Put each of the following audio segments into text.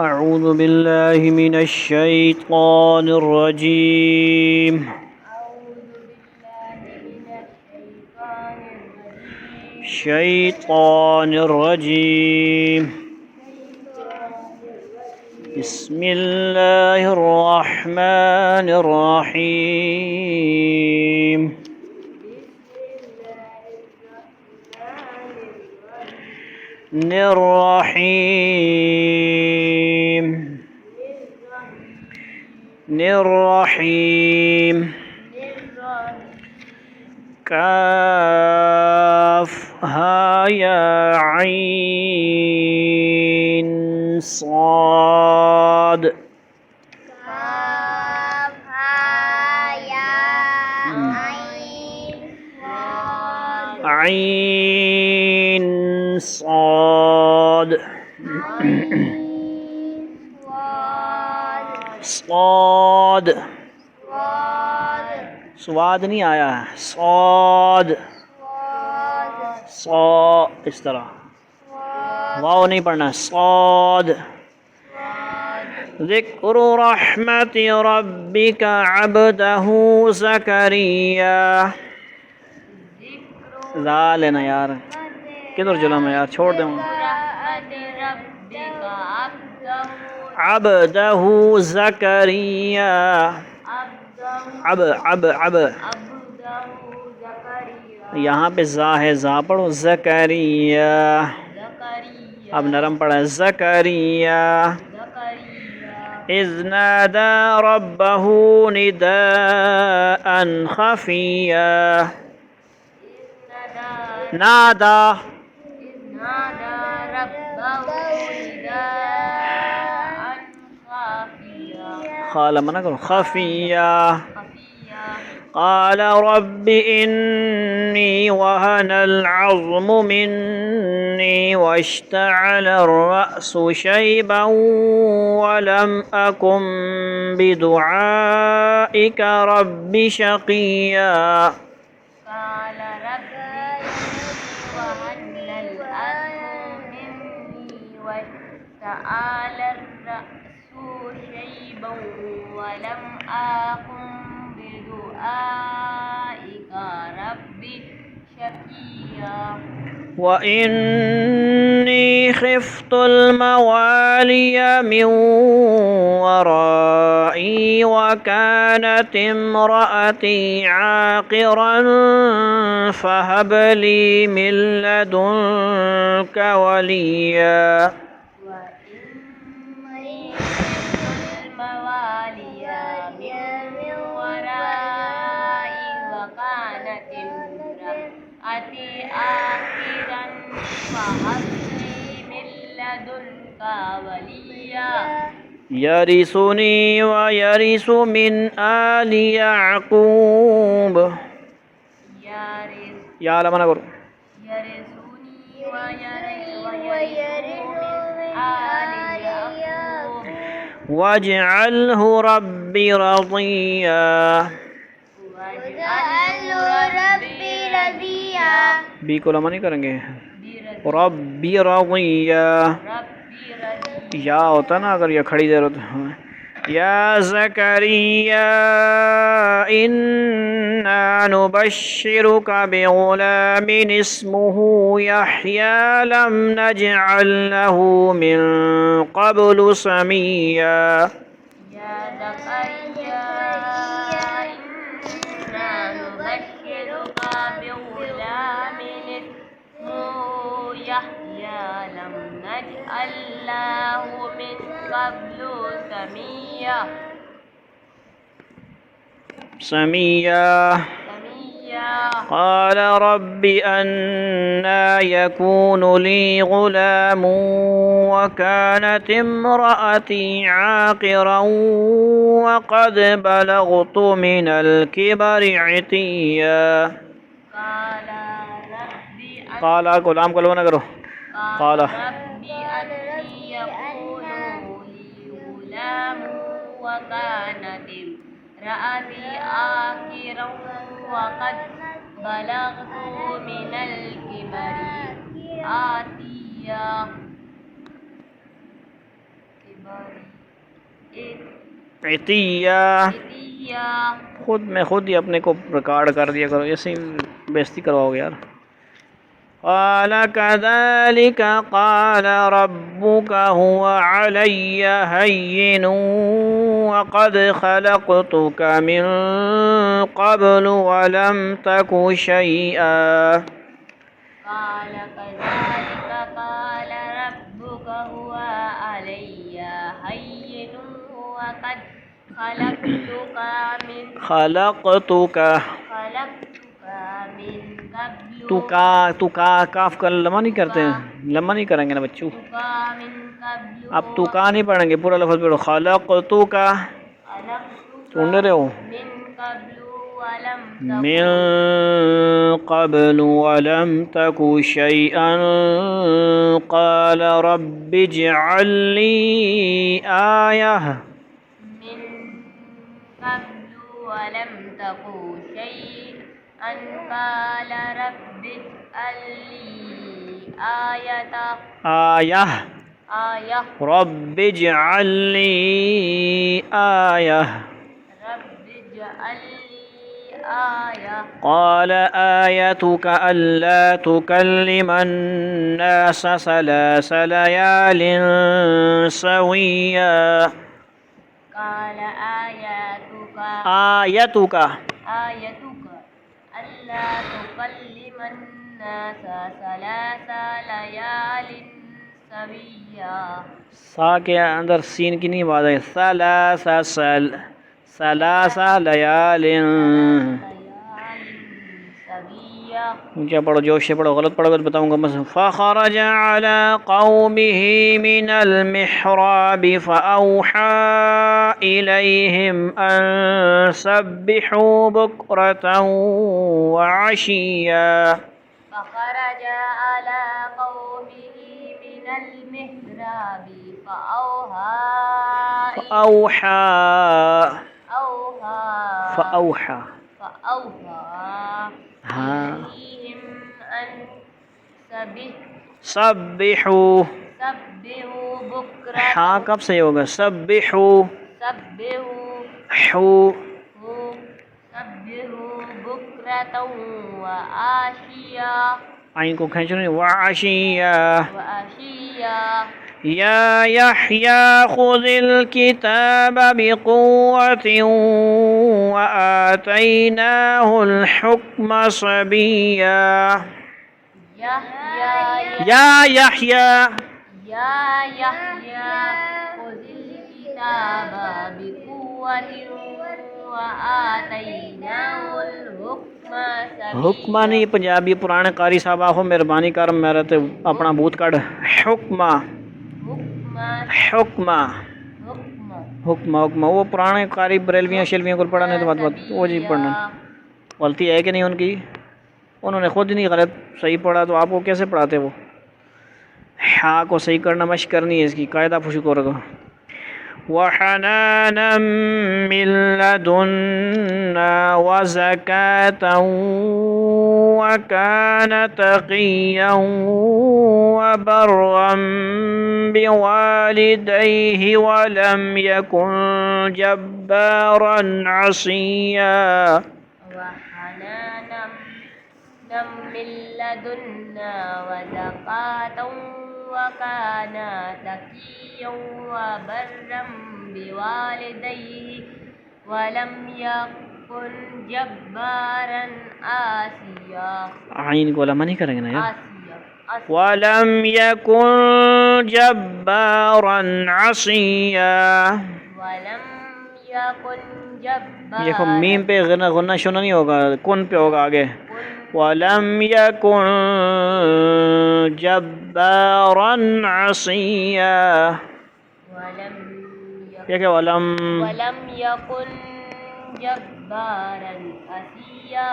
أعوذ بالله من الشيطان الرجيم شيطان الرجيم بسم الله الرحمن الرحيم الرحيم الرحيم كاف ها يا عين صاد عين صاد صاد سواد نہیں آیا ہے صاد صا اس طرح واو نہیں پڑھنا صاد ذکر رحمت ربک عبدہ زکریا لا لینا یار کدھر جلم ہے یار چھوڑ دیں عبدہ زکریا اب یہاں پہ زا ہے زا پڑھو زکریا اب نرم پڑھا زکریا اذ نادى ربه نداء خفيا نادى خالا منع کرو خفيا قال رب إني وهن العظم مني واشتعل الرأس شيبا ولم أكن بدعائك رب شقيا قال رب وهن العظم مني واشتعل الرأس شيبا ولم أكن بدعائك رب شقيا وإني خفت الموالي من ورائي وكانت امرأتي عاقرا فهب لي من لدنك وليا يرثني ويرث من آل يعقوب يا لمن أقول يرثني ويرث من آل يعقوب واجعله ربي رضيا بی کو لمحہ نہیں کریں گے ربی رضیہ یا ہوتا نا اگر یہ کھڑی دیر ہوتا یا زکریا انا نبشرک بغلام اسمه یحیی لم نجعل له من قبل سمیا یا زکریا لم نجعل له من قبل سميا قال رب أنى يكون لي غلام وكانت امرأتي عاقرا وقد بلغت من الكبر عتيا قال غلام کو لو نہ کرو قال رب أني يكون لي غلام وكانت امرأتي عاقرا وقد بلغت من الكبر عتيا عطیہ. خود میں خود ہی اپنے کو ریکارڈ کر دیا کرو، ایسے ہی بےزتی کرواؤ گے یار. قال كذلك قال ربك هو علي هين وقد خلقتك من قبل ولم تك شيئا. قال كذلك قال ربك هو علي هين وقد خلقتك من تو کا کاف کا لمبا نہیں کرتے ہیں، لمبا نہیں کریں گے نا بچوں. اب تو کا نہیں پڑھیں گے، پورا لفظ پڑھو. خلقتک سن رہے ہو، من قبل ولم تك شيئا. قال رب اجعل لي آية. قبل ولم تك شيئا قال رب اجعل لي آية. رب اجعل لي آية. قال آيتك ألا تكلم الناس 3 ليال سويا. قال آيتك ألا تكلم الناس 3 ليال سويا. سا کے اندر سین کی نہیں آواز ہے. ثلاث لیال. اونچا پڑھو، جوش سے پڑھو، غلط پڑھو گا تو بتاؤں گا. مثلا فخرج على قومه من المحراب فأوحى إليهم أن سبحوا بكرة وعشيا. فخرج على قومه من المحراب فأوحى إليهم أن سبحوا. بكرة. ہاں کب صحیح ہوگا؟ سبحوا بكرة وعشيا. عین کو کھینچو نہیں. وعشيا. يا يحيى خذ الكتاب بقوة وآتيناه الحكم صبيا. يا يحيى خذ الكتاب بقوة وآتيناه الحكم صبيا. حکمہ نہیں پنجابی پرانے قاری صاحب آخو مہربانی کر میرا تے اپنا بوت کڑ. حکمہ وہ پرانے قاری بریلویاں شلویاں کو پڑھانے تو بات وہ جی پڑھنا. غلطی ہے کہ نہیں ان کی؟ انہوں نے خود ہی نہیں غلط صحیح پڑھا تو آپ کو کیسے پڑھاتے؟ وہ ہاں کو صحیح کرنا مشق کرنی ہے، اس کی قاعدہ پوچھو کو رکھو. وحنانا من لدنا وزكاة وكان تقيا وبرا بوالديه ولم يكن جبارا عصيا. وحنانا من لدنا وزكاة وكان تقيا وبرا بوالديه ولم يكن جبارا عصيا. عین کو لمبا نہیں کریں گے نا یار. ولم يكن جبارا عصيا. دیکھو میم پہ غنہ شنہ نہیں ہوگا، کن پہ ہوگا آگے. ولم يكن جبارا عصيا. ولم يكن جبارا عصيا.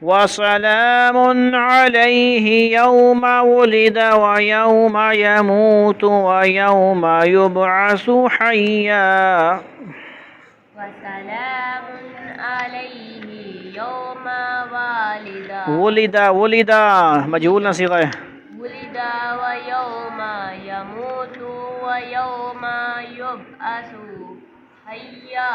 وسلام عليه يوم ولد ويوم يموت ويوم يبعث حيا. وسلام عليه يوم ولد مجهول نہ صيغہ ہے. ولد ويوم يموت ويوم يبعث حيا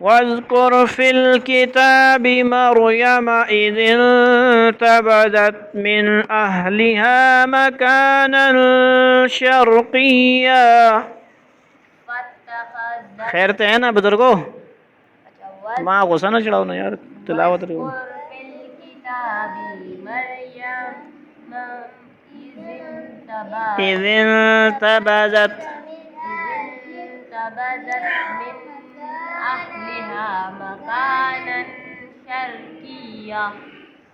واذكر في الكتاب مريم إذ انتبذت من أهلها مكانا شرقيا. فاتخذت خیرتے ہیں نا بزرگوں، ماں غصہ نہ چڑھاؤ نا یار، تلاوت رہو. واذكر في الكتاب مريم إذ إذ انتبذت انتبذت من أهلها مكانا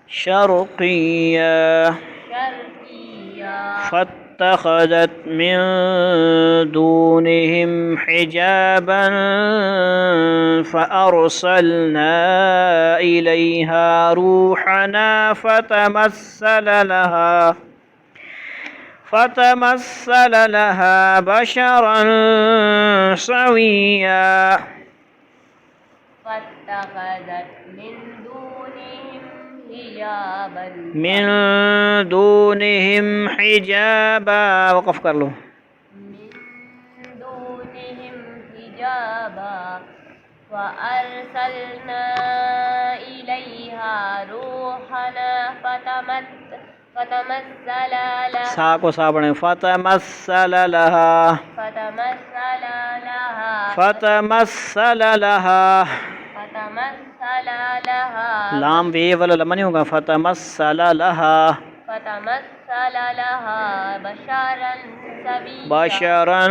شرقيا فاتخذت من دونهم حجابا فأرسلنا إليها روحنا فتمثل لها بشرا سويا. فاتخذت من دونهم حجابا. وقف کر لو. من دونهم حجابا فأرسلنا إليها روحنا فتمثل لها سا کو سا بڑھیں. فتمثل لها لام وی والا لمبا نہیں ہوگا. فتمثل لها بشرا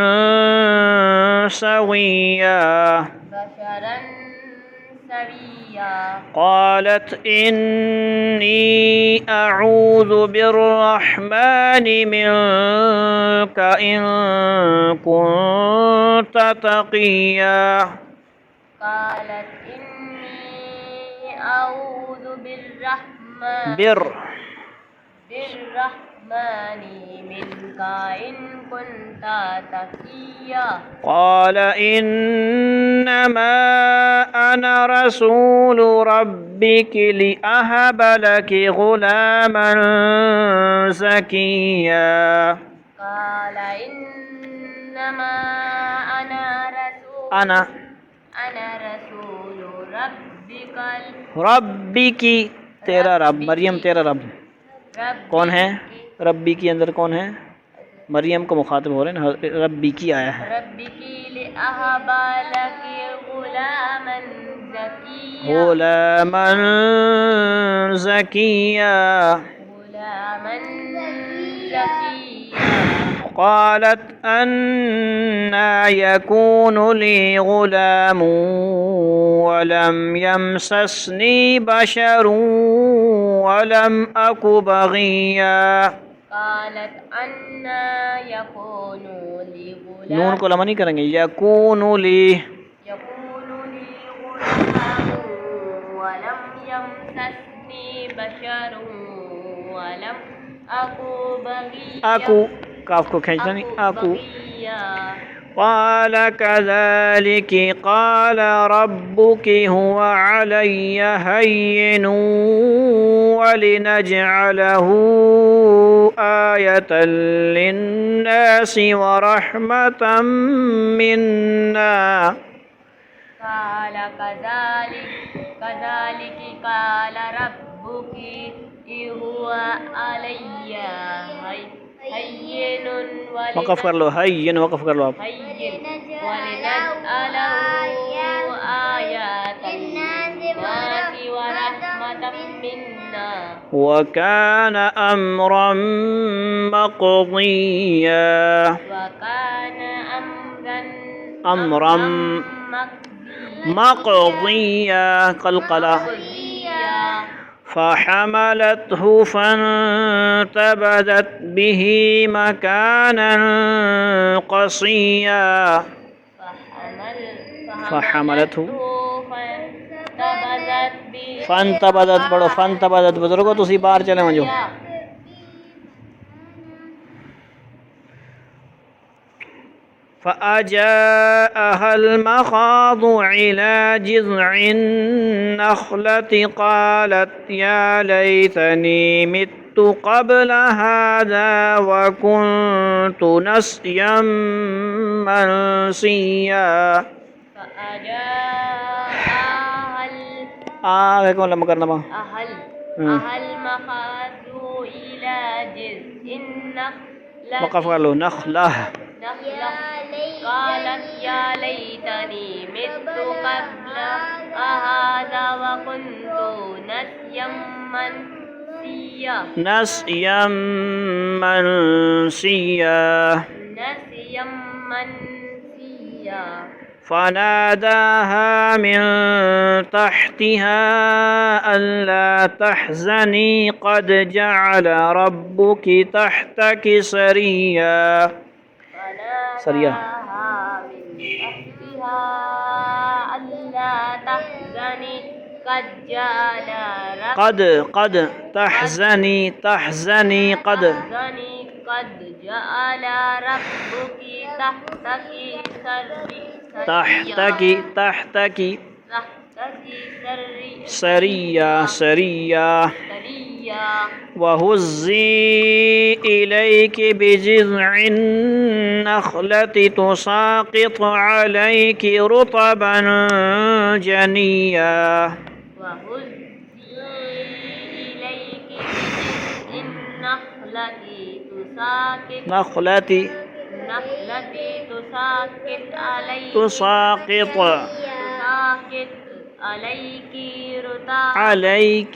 سويا. قالت إني أعوذ بالرحمن منك إن كنت تقيا. قالت إني أعوذ بالرحمن منك إن كنت تقيا. قال إنما أنا رسول ربك لأهب لك غلاما زكيا. قال إنما أنا رسول ربك تیرا رب. مریم تیرا رب کون ہے؟ ربی کی اندر کون ہے؟ مریم کو مخاطب ہو رہے ہیں. ربی کی آیا ہے. غلاما زكيا. قالت أنى يكون لي غلام ولم يمسسني بشر ولم أك بغيا. قالت أنى يكون لي غلام. نون کو لمبا نہیں کریں گے. يكون لي غلام ولم يمسسني بشر ولم أك بغيا. أكو کاف کو کھینچنا نہیں. أكو. قال كذلك قال ربك هو علي هين ولنجعله آية للناس ورحمة منا. قال كذلك قال ربك هو علي هين وقف کر لو. هين وقف کر لو آپ. ولنجعله آية للناس ورحمة منا. وكان أمرا مقضيا. وكان أمرا مقضيا. قلقلة. فحملته فانتبذت به مكانا قصيا. فحملته فانتبذت پڑھو. فانتبذت بزرگو تسی باہر چلے وجو. فأجاءها المخاض إلى جذع النخلة قالت يا ليتني مت كذبت قبل هذا وكنت نسيا منسيا. فأجاءها كيف لما قرنا ما مخاض إلى جذع النخلة وقف قالوا نخلة قالت يا ليتني مت قبل هذا وكنت نسيا منسيا. فناداها من تحتها ألا تحزني قد جعل ربك تحتك سريا. فناداها من تحتها ألا تحزني قد جعل قد تحزني قد جعل ربك تحتك سريا. وهزي إليك بجذع النخلة تساقط عليك رطبا جنيا. تساقط عليك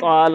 طال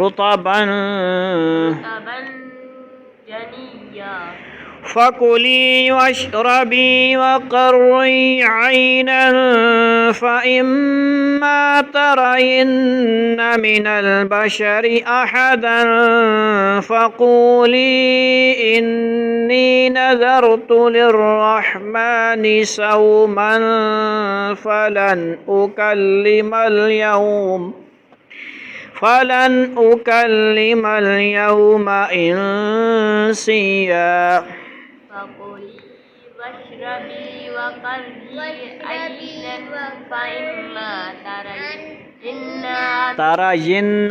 رطبا جنيا. فكلي واشربي وقري عينا فإما ترين من البشر أحدا فقولي إني نذرت للرحمن صوما فلن أكلم اليوم إنسيا. فكلي واشربي وقري عينا فإما ترين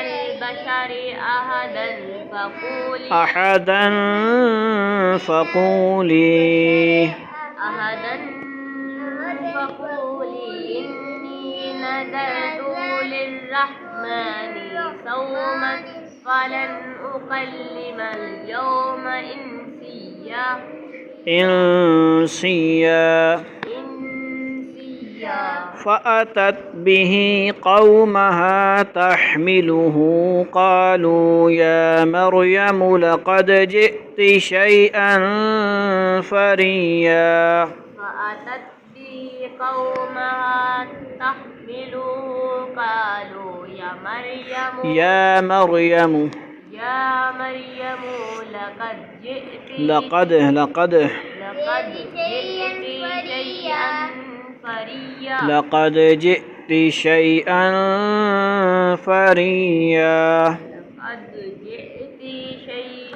البشر أحدا فقولي إني نذرت للرحمن صوما فلن أكلم اليوم إنسيا. فأتت به قومها تحمله قالوا يا مريم لقد جئت شيئا فريا. فأتت به قومها تحمله قالوا يا مريم لقد جئت شيئا فريا.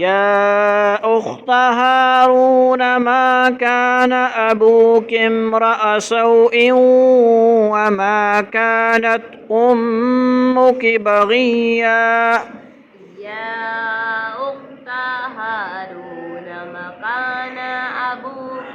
يا أخت هارون ما كان أبوك امرأ سوء وما كانت أمك بغيا. يا أخت هارون ما كان أبوك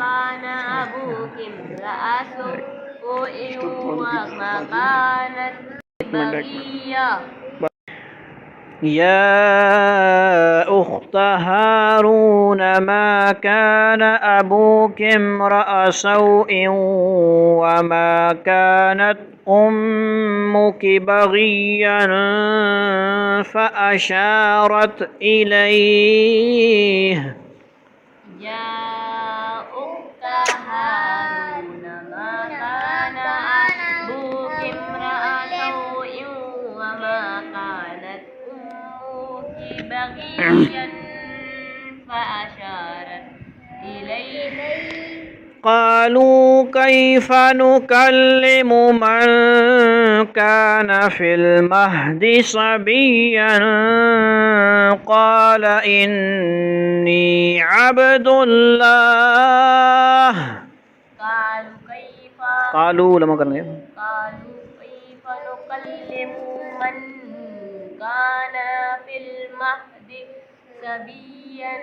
كان أبوك امرأ سوء وما كانت بغيا. يا أخت هارون ما كان أبوك امرأ سوء وما كانت أمك بغيا فأشارت إليه. يا أخت هارون ما كان أبوك امرأ سوء وما كانت بغيا فأشارت إليه. قالوا كيف نكلم من كان في المهد صبيا قال إني عبد الله. قالوا لما كان قالوا كيف نكلم من كان في المهد صبيا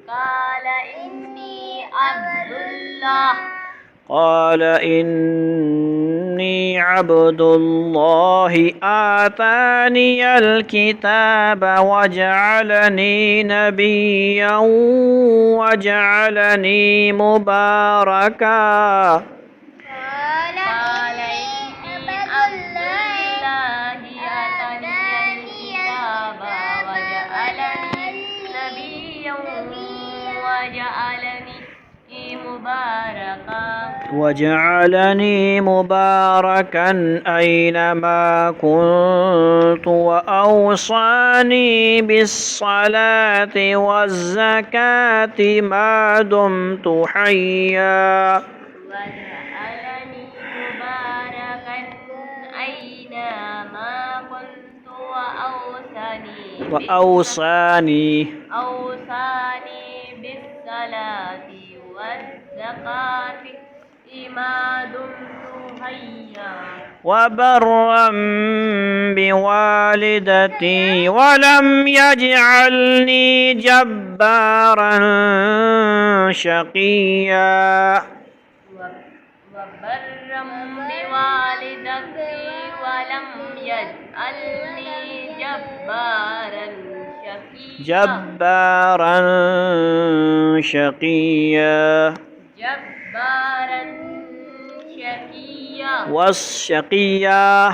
قال إني عبد الله. قال إني عبد الله آتاني الكتاب وجعلني نبيا وجعلني مباركا. قال إني عبد الله آتاني الكتاب وجعلني نبيا وجعلني مباركا أينما كنت وأوصاني بالصلاة والزكاة ما دمت حيا. وجعلني مباركا أينما كنت وأوصاني بالصلاة والزكاة ما دمت حيا. وبرا بوالدتي ولم يجعلني جبارا شقيا. وبرا بوالدتي ولم يجعلني جبارا شقيا. والشقيا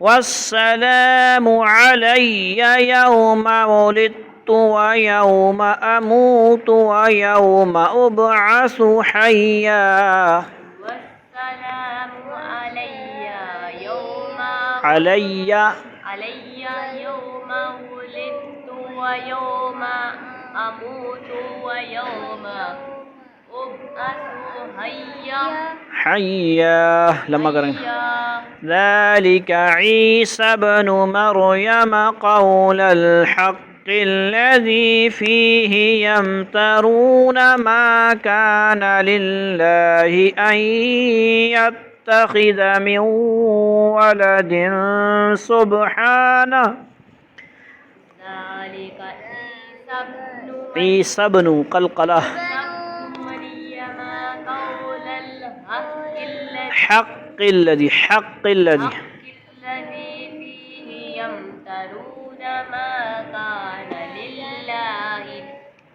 والسلام علي يوم ولدت ويوم أموت ويوم أبعث حيا. والسلام علي يوم ولدت ويوم أموت ويوم أبعث حيا. لما قرأنا ذلك عيسى بن مريم قول الحق الذي فيه يمترون ما كان لله أن يتخذ من ولد سبحانه. ذلك عيسى بن قلقلة حق الذي فيه يمترون ما كان لله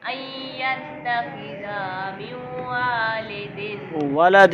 أن يتخذ من ولد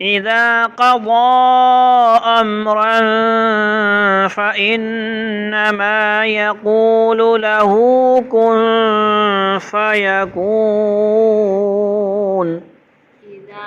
إذا قضى أمرا فإنما يقول له كن فيكون. إذا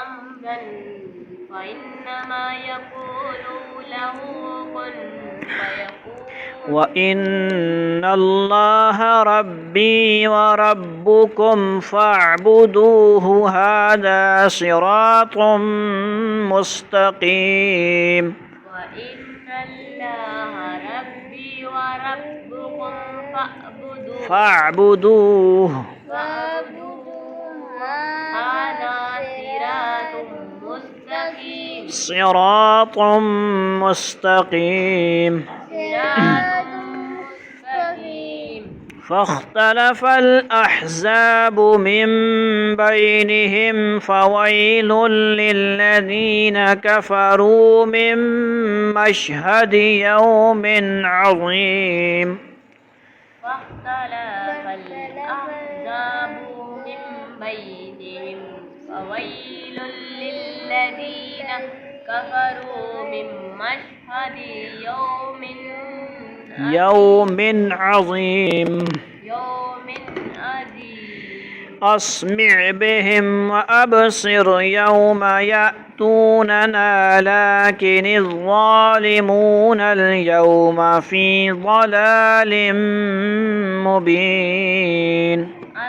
أمرا فإنما يقول له كن فيكون. وإن الله ربي وربكم فاعبدوه هذا صراط مستقيم. وإن الله ربي وربكم فاعبدوه هذا صراط مستقيم. صراط مستقيم. فاختلف الأحزاب من بينهم فويل للذين كفروا من مشهد يوم عظيم. فاختلف الأحزاب من بينهم فويل للذين كفروا من مشهد يوم عظيم. أسمع بهم وأبصر يوم يأتوننا لكن الظالمون اليوم في ضلال مبين أسمع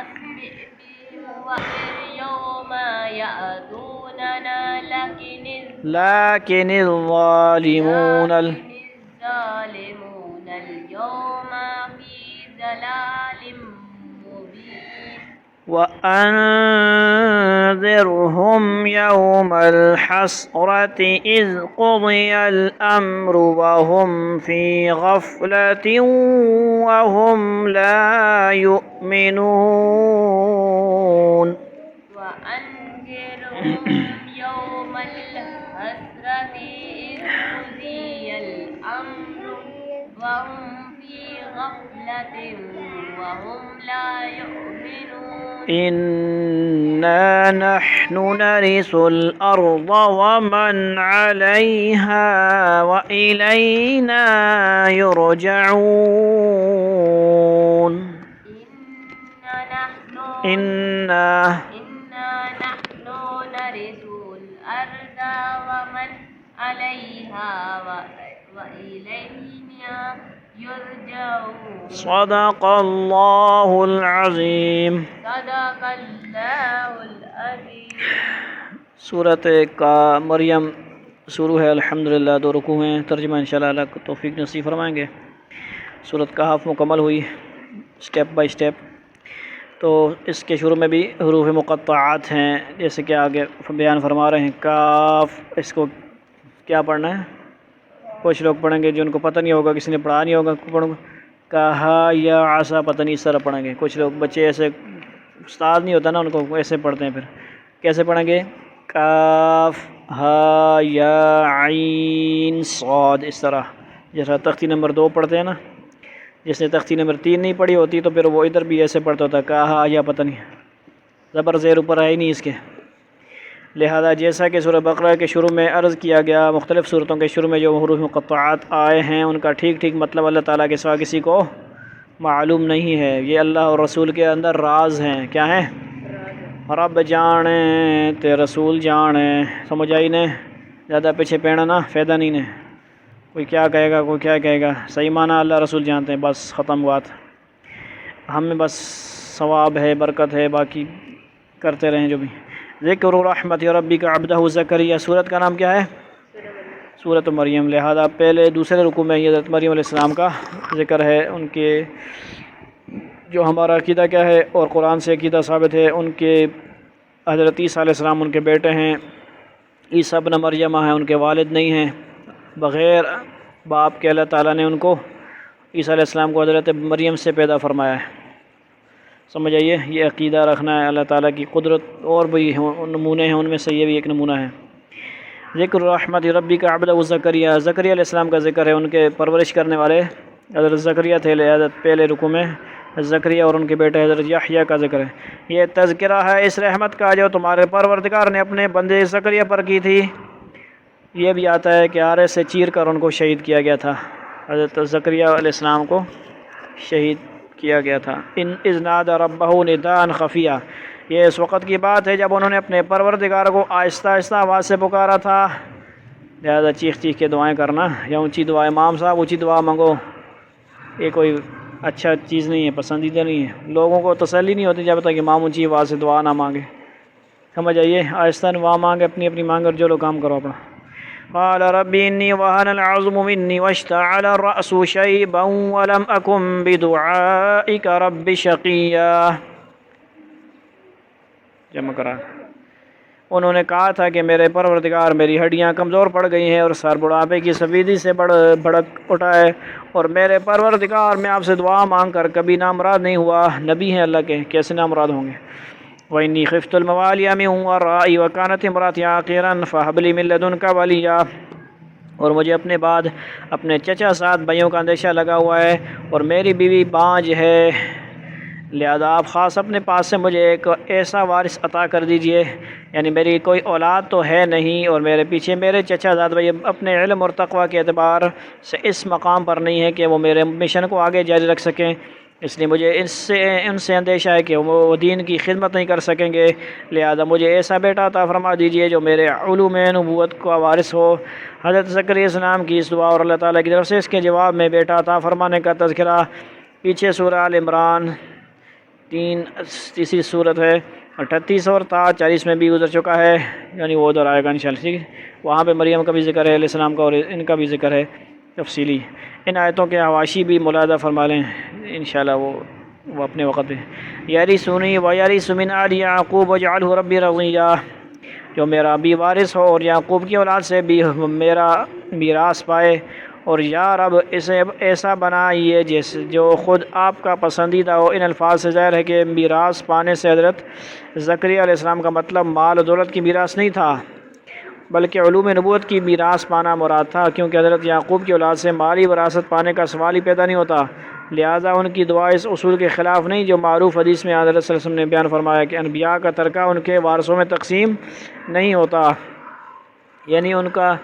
بهم وأبصر يوم يأتوننا لكن الظالمون الظالمون اليوم في ضلال مبين وأنذرهم يوم الحسرة إذ قضي الأمر وهم في غفلة وهم لا يؤمنون وأنذرهم يوم الحسرة إذ قضي الأمر وهم في غفلة وهم لا يؤمنون إنا نحن نرث الأرض ومن عليها وإلينا يرجعون إنا نحن نرث الأرض ومن عليها وإلينا يرجعون صدق الله العظيم صدق الله العظيم سورت کا مریم شروع ہے الحمدللہ 2 رکوع ہیں ترجمہ انشاءاللہ اللہ کو توفیق نصیب فرمائیں گے سورت کا ہاف مکمل ہوئی سٹیپ بائی سٹیپ تو اس کے شروع میں بھی حروف مقطعات ہیں جیسے کہ آگے بیان فرما رہے ہیں کاف اس کو کیا پڑھنا ہے کچھ لوگ پڑھیں گے جن کو پتہ نہیں ہوگا کسی نے پڑھا نہیں ہوگا پڑھوں گا کہا یا عصا پتہ نہیں اس طرح پڑھیں گے کچھ لوگ بچے ایسے استاد نہیں ہوتا نا ان کو ایسے پڑھتے ہیں پھر کیسے پڑھیں گے کاف ہا یا عین صاد اس طرح جیسا تختی نمبر 2 پڑھتے ہیں نا جس نے تختی نمبر 3 نہیں پڑھی ہوتی تو پھر وہ ادھر بھی ایسے پڑھتا ہوتا کہا یا پتہ نہیں زبر زیر اوپر ہے ہی نہیں اس کے لہذا جیسا کہ سورہ بقرہ کے شروع میں عرض کیا گیا مختلف صورتوں کے شروع میں جو حروف مقطعات آئے ہیں ان کا ٹھیک ٹھیک مطلب اللہ تعالیٰ کے سوا کسی کو معلوم نہیں ہے یہ اللہ اور رسول کے اندر راز ہیں کیا ہیں رب جانے تے رسول جانے سمجھ آئی نے زیادہ پیچھے پینا نا فائدہ نہیں نے کوئی کیا کہے گا کوئی کیا کہے گا صحیح معنی اللہ رسول جانتے ہیں بس ختم بات ہمیں بس ثواب ہے برکت ہے باقی کرتے رہیں جو بھی ذکر رحمت ربک عبدہ زکریا سورت کا نام کیا ہے سورت مریم لہذا پہلے دوسرے رکوع میں حضرت مریم علیہ السلام کا ذکر ہے ان کے جو ہمارا عقیدہ کیا ہے اور قرآن سے عقیدہ ثابت ہے ان کے حضرت عیسیٰ علیہ السلام ان کے بیٹے ہیں عیسیٰ ابن مریم ہیں ان کے والد نہیں ہیں بغیر باپ کے اللہ تعالیٰ نے ان کو عیسیٰ علیہ السلام کو حضرت مریم سے پیدا فرمایا ہے سمجھ آئیے یہ عقیدہ رکھنا ہے اللہ تعالیٰ کی قدرت اور بھی نمونے ہیں ان میں سے یہ بھی ایک نمونہ ہے ذکر رحمت ربک عبدہ زکریا زکریا علیہ السلام کا ذکر ہے ان کے پرورش کرنے والے حضرت زکریا تھے حضرت پہلے رکوع میں زکریا اور ان کے بیٹے حضرت یحییٰ کا ذکر ہے یہ تذکرہ ہے اس رحمت کا جو تمہارے پروردگار نے اپنے بندے زکریا پر کی تھی یہ بھی آتا ہے کہ آرے سے چیر کر ان کو شہید کیا گیا تھا حضرت زکریا علیہ السلام کو شہید کیا گیا تھا ان اذ نادى ربه نداء خفیہ یہ اس وقت کی بات ہے جب انہوں نے اپنے پروردگار کو آہستہ آہستہ آواز سے پکارا تھا لہذا چیخ چیخ کے دعائیں کرنا یا اونچی دعائیں امام صاحب اونچی دعا مانگو یہ کوئی اچھا چیز نہیں ہے پسندیدہ نہیں ہے لوگوں کو تسلی نہیں ہوتی جب تک امام اونچی آواز سے دعا نہ مانگے سمجھ آئیے آہستہ دعا مانگے اپنی اپنی مانگ اور جو لوگ کام کرو اپنا قال رب إني وهن العظم مني واشتعل الرأس شيبا ولم أكن بدعائك رب شقيا جمع کرا انہوں نے کہا تھا کہ میرے پروردگار میری ہڈیاں کمزور پڑ گئی ہیں اور سر بڑھاپے کی سفیدی سے بھڑک اٹھا ہے اور میرے پروردگار میں آپ سے دعا مانگ کر کبھی نامراد نہیں ہوا نبی ہیں اللہ کے کیسے نامراد ہوں گے وَإِنِّي خِفْتُ الْمَوَالِيَ مِنْ وَرَائِي وَكَانَتِ امْرَأَتِي عَاقِرًا فَهَبْ لِي مِن لَّدُنكَ وَلِيًّا اور مجھے اپنے بعد اپنے چچا ساتھ بھائیوں کا اندیشہ لگا ہوا ہے اور میری بیوی بانج ہے لہذا آپ خاص اپنے پاس سے مجھے ایک ایسا وارث عطا کر دیجئے یعنی میری کوئی اولاد تو ہے نہیں اور میرے پیچھے میرے چچا زاد بھائی اپنے علم اور تقوی کے اعتبار سے اس مقام پر نہیں ہے کہ وہ میرے مشن کو آگے جاری رکھ سکیں اس لیے مجھے ان سے اندیشہ ہے کہ وہ دین کی خدمت نہیں کر سکیں گے، لہذا مجھے ایسا بیٹا عطا فرما دیجئے جو میرے علوم نبوت کا وارث ہو۔ حضرت زکریا علیہ السلام کی اس دعا اور اللہ تعالیٰ کی طرف سے اس کے جواب میں بیٹا عطا فرمانے کا تذکرہ پیچھے سورہ آل عمران تیسری صورت ہے 38 اور 40 میں بھی گزر چکا ہے، یعنی وہ ادھر آئے گا انشاءاللہ، ٹھیک ہے۔ وہاں پہ مریم کا بھی ذکر ہے علیہ السلام کا، اور ان کا بھی ذکر ہے تفصیلی۔ ان آیتوں کے حواشی بھی ملاحظہ فرما لیں انشاءاللہ، وہ اپنے وقت پہ۔ یرثنی ویرث من آل یعقوب واجعلہ ربی رضیہ، جو میرا بھی وارث ہو اور یعقوب کی اولاد سے بھی میرا میراث پائے، اور یا رب اسے ایسا بنائیے جو خود آپ کا پسندیدہ ہو۔ ان الفاظ سے ظاہر ہے کہ میراث پانے سے حضرت زکریا علیہ السلام کا مطلب مال و دولت کی میراث نہیں تھا، بلکہ علوم نبوت کی میراث پانا مراد تھا، کیونکہ حضرت یعقوب کی اولاد سے مالی وراثت پانے کا سوال ہی پیدا نہیں ہوتا، لہٰذا ان کی دعا اس اصول کے خلاف نہیں جو معروف حدیث میں حضرت صلی اللہ علیہ وسلم نے بیان فرمایا کہ انبیاء کا ترکہ ان کے وارثوں میں تقسیم نہیں ہوتا، یعنی ان کا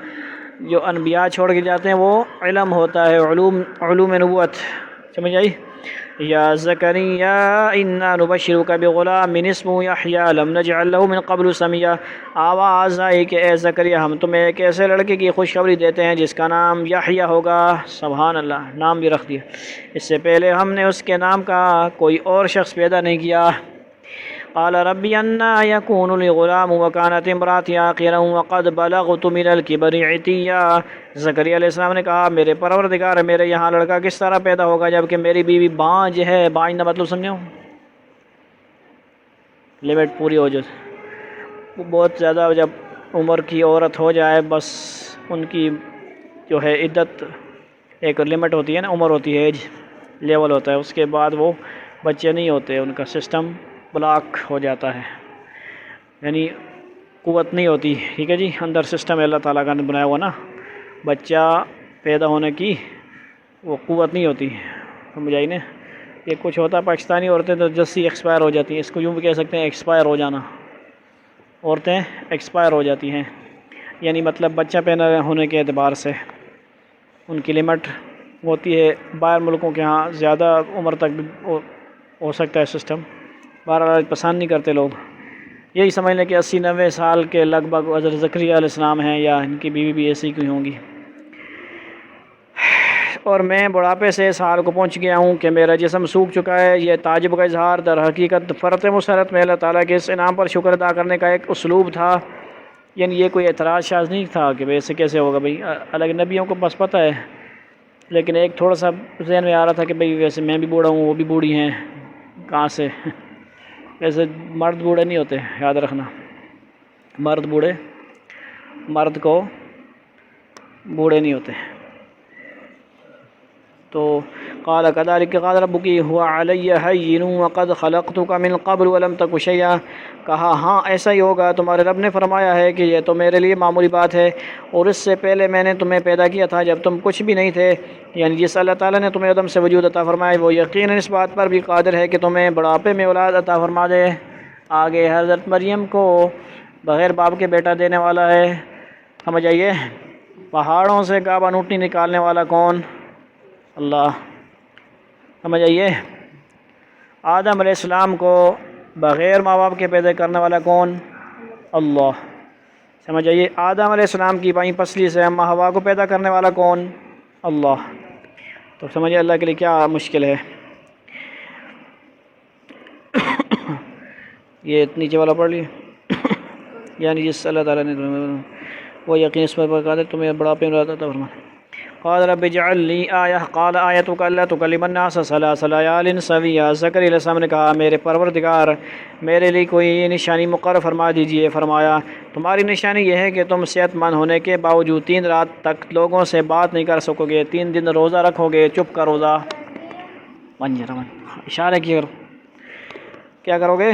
جو انبیاء چھوڑ کے جاتے ہیں وہ علم ہوتا ہے، علوم نبوت، سمجھ آئی؟ یا زکریا انا نبشرک بغلام اسمہ یحییٰ لم نجعل لہ من قبل سمیہ، آواز آئی کہ اے زکریا ہم تمہیں ایک ایسے لڑکے کی خوشخبری دیتے ہیں جس کا نام یحییٰ ہوگا، سبحان اللہ، نام بھی رکھ دیا، اس سے پہلے ہم نے اس کے نام کا کوئی اور شخص پیدا نہیں کیا۔ قال ربی انا یکون لی غلام وکانت امراتی عاقرا وقد بلغت من الکبر عتیا، زکریا علیہ السلام نے کہا میرے پروردگار میرے یہاں لڑکا کس طرح پیدا ہوگا جبکہ میری بیوی بانج ہے، بانج کا مطلب سمجھو لمٹ پوری ہو جائے، بہت زیادہ جب عمر کی عورت ہو جائے بس ان کی جو ہے عدت ایک لمٹ ہوتی ہے نا، عمر ہوتی ہے، ایج لیول ہوتا ہے، اس کے بعد وہ بچے نہیں ہوتے، ان کا سسٹم بلاک ہو جاتا ہے، یعنی قوت نہیں ہوتی، ٹھیک ہے جی، اندر سسٹم اللہ تعالیٰ کا بنایا ہوا نا، بچہ پیدا ہونے کی وہ قوت نہیں ہوتی، سمجھ آئی نا؟ یہ کچھ ہوتا ہے پاکستانی عورتیں تو جلدی ایکسپائر ہو جاتی ہیں، اس کو یوں بھی کہہ سکتے ہیں ایکسپائر ہو جانا، عورتیں ایکسپائر ہو جاتی ہیں، یعنی مطلب بچہ پیدا ہونے کے اعتبار سے ان کی لمٹ ہوتی ہے، باہر ملکوں کے ہاں زیادہ عمر تک بھی ہو سکتا ہے سسٹم، بہرحال پسند نہیں کرتے لوگ، یہی سمجھ لیں کہ 80-90 سال کے لگ بھگ حضرت زکریا علیہ السلام ہیں، یا ان کی بیوی بھی ایسی کوئی ہوں گی۔ اور میں بڑھاپے سے اس حال کو پہنچ گیا ہوں کہ میرا جسم سوکھ چکا ہے، یہ تعجب کا اظہار در حقیقت فرط مسرت میں اللہ تعالیٰ کے اس انعام پر شکر ادا کرنے کا ایک اسلوب تھا، یعنی یہ کوئی اعتراض شاذ نہیں تھا کہ ویسے کیسے ہوگا بھائی، الگ نبیوں کو بس پتہ ہے، لیکن ایک تھوڑا سا ذہن میں آ رہا تھا کہ بھئی ویسے میں بھی بوڑھا ہوں، وہ بھی بوڑھی ہیں، کہاں سے ویسے مرد بوڑھے نہیں ہوتے، یاد رکھنا، مرد کو بوڑھے نہیں ہوتے۔ تو قال كذلك قال ربك هو علي هين وقد خلقتك من قبل ولم تك شيئا، کہا ہاں ایسا ہی ہوگا، تمہارے رب نے فرمایا ہے کہ یہ تو میرے لیے معمولی بات ہے، اور اس سے پہلے میں نے تمہیں پیدا کیا تھا جب تم کچھ بھی نہیں تھے، یعنی جس اللہ تعالیٰ نے تمہیں عدم سے وجود عطا فرمایا وہ یقیناً اس بات پر بھی قادر ہے کہ تمہیں بڑھاپے میں اولاد عطا فرما دے۔ آگے حضرت مریم کو بغیر باپ کے بیٹا دینے والا ہے، سمجھ آئیے؟ پہاڑوں سے گابا نوٹنی نکالنے والا کون؟ اللہ، سمجھ آئیے؟ آدم علیہ السلام کو بغیر ماں باپ کے پیدا کرنے والا کون؟ اللہ، سمجھ آئیے؟ آدم علیہ السلام کی بائیں پسلی سے اماں حوا کو پیدا کرنے والا کون؟ اللہ۔ تو سمجھیے اللہ کے لیے کیا مشکل ہے۔ یہ نیچے والا پڑھ لیے، یعنی جس اللہ تعالیٰ نے وہ یقین اس پر قادر تمہیں بڑھاپے میں عطا فرمائے۔ قال رب اجعل لي آیہ قال آیتک الا تکلم الناس ثلاث لیال سویا، زکریا علیہ السلام نے کہا میرے پروردگار میرے لیے کوئی نشانی مقرر فرما دیجئے۔ فرمایا تمہاری نشانی یہ ہے کہ تم صحت مند ہونے کے باوجود 3 رات تک لوگوں سے بات نہیں کر سکو گے، 3 دن روزہ رکھو گے، چپ کا روزہ، اشارہ کیا کرو گے؟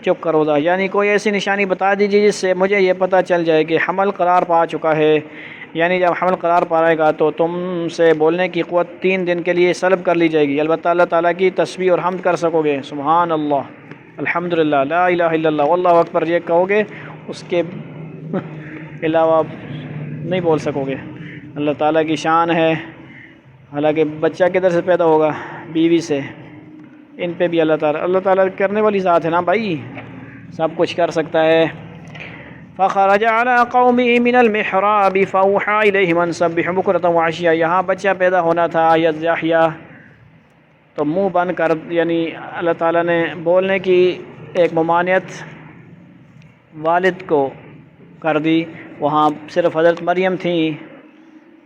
چپ کا روزہ، یعنی کوئی ایسی نشانی بتا دیجیے جس سے مجھے یہ پتہ چل جائے کہ حمل قرار پا چکا ہے، یعنی جب حمل قرار پائے گا تو تم سے بولنے کی قوت 3 دن کے لیے سلب کر لی جائے گی، البتہ اللہ تعالیٰ کی تسبیح اور حمد کر سکو گے، سبحان اللہ، الحمدللہ، لا الہ الا اللہ، واللہ اکبر یہ کہو گے، اس کے علاوہ نہیں بول سکو گے۔ اللہ تعالیٰ کی شان ہے، حالانکہ بچہ کدھر سے پیدا ہوگا؟ بیوی سے، ان پہ بھی اللہ تعالیٰ کرنے والی ذات ہے نا بھائی، سب کچھ کر سکتا ہے۔ فخرج على قومه من المحراب فاوحى اليهم ان سبحوا بكرة وعشيا، یہاں بچہ پیدا ہونا تھا یحییٰ، تو منہ بند کر، یعنی اللہ تعالیٰ نے بولنے کی ایک ممانعت والد کو کر دی۔ وہاں صرف حضرت مریم تھیں،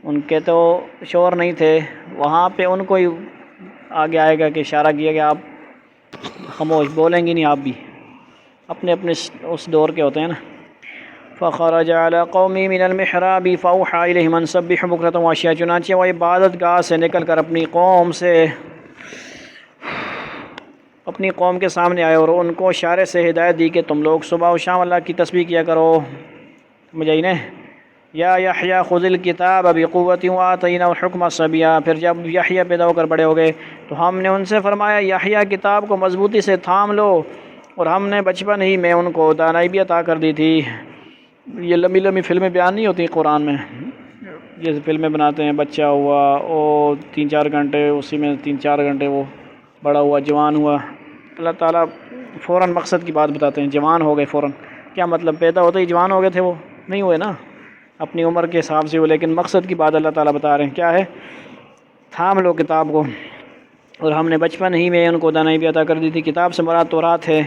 ان کے تو شور نہیں تھے، وہاں پہ ان کو ہی آگے آئے گا کہ اشارہ کیا کہ آپ خاموش، بولیں گی نہیں آپ بھی، اپنے اس دور کے ہوتے ہیں نا۔ فخرج على قومه من المحراب فاوحى اليهم ان سبحوا بكرة وعشيا، چنانچہ وہ عبادت گاہ سے نکل کر اپنی قوم کے سامنے آئے اور ان کو اشارے سے ہدایت دی کہ تم لوگ صبح و شام اللہ کی تسبیح کیا کرو۔ سمجھ آئی نا؟ یا یحییٰ خذ الکتاب بقوۃ وآتیناہ الحکم صبیا، پھر جب یحییٰ پیدا ہو کر بڑے ہو گئے تو ہم نے ان سے فرمایا یحییٰ کتاب کو مضبوطی سے تھام لو، اور ہم نے بچپن ہی میں ان کو دانائی بھی عطا کر دی تھی۔ یہ لمبی لمبی فلمیں بیان نہیں ہوتی قرآن میں، جیسے فلمیں بناتے ہیں، بچہ ہوا وہ 3-4 گھنٹے، اسی میں 3-4 گھنٹے وہ بڑا ہوا، جوان ہوا۔ اللہ تعالیٰ فوراً مقصد کی بات بتاتے ہیں، جوان ہو گئے فوراً، کیا مطلب پیدا ہوتے ہی جوان ہو گئے تھے؟ وہ نہیں ہوئے نا، اپنی عمر کے حساب سے وہ، لیکن مقصد کی بات اللہ تعالیٰ بتا رہے ہیں کیا ہے، تھام لو کتاب کو، اور ہم نے بچپن ہی میں ان کو دانائی بھی عطا کر دی تھی۔ کتاب سے مراد تورات ہے،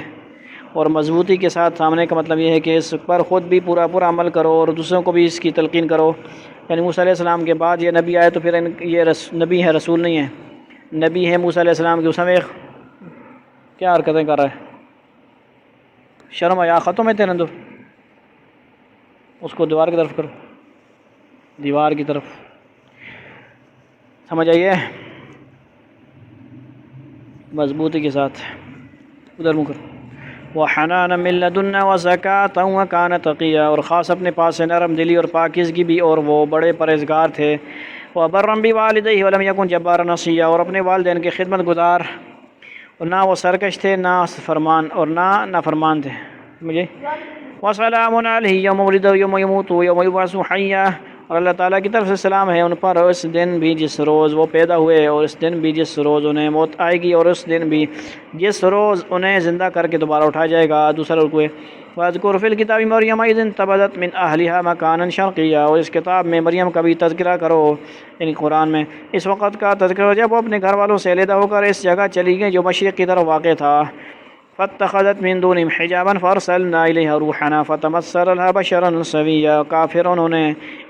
اور مضبوطی کے ساتھ تھامنے کا مطلب یہ ہے کہ اس پر خود بھی پورا عمل کرو اور دوسروں کو بھی اس کی تلقین کرو۔ یعنی موسیٰ علیہ السلام کے بعد یہ نبی آئے تو پھر یہ نبی ہے، رسول نہیں ہے، نبی ہے موسیٰ علیہ السلام کی۔ اس میں کیا حرکتیں کر رہا ہے؟ شرم آیا ختم ہے تیرے اندر، اس کو دیوار کی طرف کرو، دیوار کی طرف، سمجھ آئیے، مضبوطی کے ساتھ ادھر منہ کرو۔ وَحَنَانًا مِن لَّدُنَّا وَزَكَاةً وَكَانَ تَقِيًّا، اور خاص اپنے پاس سے نرم دلی اور پاکیزگی بھی، اور وہ بڑے پرہیزگار تھے۔ وَبَرًّا بِوَالِدَيْهِ وَلَمْ يَكُنْ جَبَّارًا عَصِيًّا، اور اپنے والدین کے خدمت گزار، اور نہ وہ سرکش تھے، نہ فرمان، اور نہ نافرمان تھے۔ مجھے وَسَلَامٌ عَلَيْهِ يَوْمَ وُلِدَ وَيَوْمَ يَمُوتُ وَيَوْمَ يُبْعَثُ حَيًّا، اور اللہ تعالیٰ کی طرف سے سلام ہے ان پر اس دن بھی جس روز وہ پیدا ہوئے، اور اس دن بھی جس روز انہیں موت آئے گی، اور اس دن بھی جس روز انہیں زندہ کر کے دوبارہ اٹھایا جائے گا۔ دوسرا رکوع، وَاذْكُرْ فِي الْكِتَابِ مَرْيَمَ إِذِ انتَبَذَتْ مِنْ أَهْلِهَا مَكَانًا شَرْقِيًّا، اور اس کتاب میں مریم کا بھی تذکرہ کرو، یعنی قرآن میں اس وقت کا تذکرہ جب وہ اپنے گھر والوں سے علیحدہ ہو کر اس جگہ چلی گئی جو مشرق کی طرف واقع تھا۔ فاتخذت من دونهم حجابا فارسلنا الیہا روحنا فتمثل لها بشرا سویا، کافر انہوں نے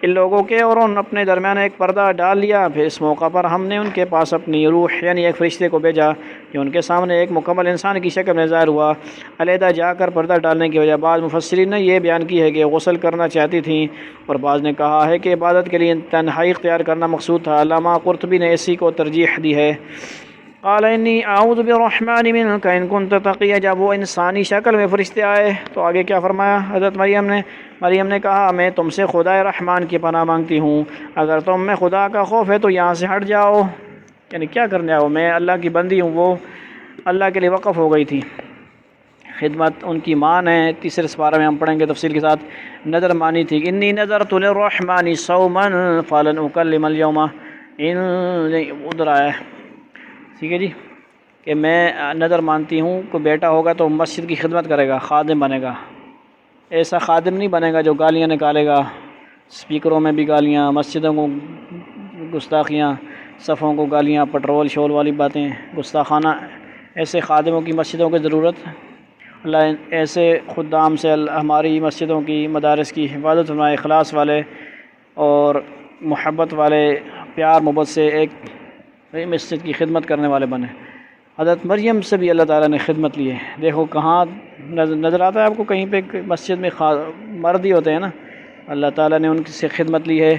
ان لوگوں کے اور ان اپنے درمیان ایک پردہ ڈال لیا، پھر اس موقع پر ہم نے ان کے پاس اپنی روح یعنی ایک فرشتے کو بھیجا جو ان کے سامنے ایک مکمل انسان کی شکل میں ظاہر ہوا۔ علیحدہ جا کر پردہ ڈالنے کی وجہ بعض مفسرین نے یہ بیان کی ہے کہ غسل کرنا چاہتی تھیں، اور بعض نے کہا ہے کہ عبادت کے لیے تنہائی اختیار کرنا مقصود تھا۔ علامہ قرطبی نے اسی کو ترجیح دی ہے۔ قال انی اعوذ بالرحمن منک ان کنت تقیا، جب وہ انسانی شکل میں فرشتے آئے تو آگے کیا فرمایا حضرت مریم نے کہا میں تم سے خدا رحمان کی پناہ مانگتی ہوں، اگر تم میں خدا کا خوف ہے تو یہاں سے ہٹ جاؤ۔ یعنی کیا کرنے آؤ، میں اللہ کی بندی ہوں۔ وہ اللہ کے لیے وقف ہو گئی تھی، خدمت ان کی مان ہے۔ تیسرے سپارہ میں ہم پڑھیں گے تفصیل کے ساتھ۔ نظر مانی تھی، انی نذرت للرحمن صوما فلن اکلم اليوم، ادھر آیا ہے، ٹھیک ہے جی، کہ میں نظر مانتی ہوں کوئی بیٹا ہوگا تو مسجد کی خدمت کرے گا، خادم بنے گا۔ ایسا خادم نہیں بنے گا جو گالیاں نکالے گا، سپیکروں میں بھی گالیاں، مسجدوں کو گستاخیاں، صفوں کو گالیاں، پٹرول شول والی باتیں، گستاخانہ۔ ایسے خادموں کی مسجدوں کی ضرورت، اللہ ایسے خدام سے ہماری مسجدوں کی مدارس کی حفاظت فرمائے، اخلاص والے اور محبت والے، پیار محبت سے ایک مسجد کی خدمت کرنے والے بنے۔ حضرت مریم سے بھی اللہ تعالیٰ نے خدمت لی ہے۔ دیکھو کہاں نظر آتا ہے آپ کو کہیں پہ مسجد میں مرد ہی ہوتے ہیں نا، اللہ تعالیٰ نے ان سے خدمت لی ہے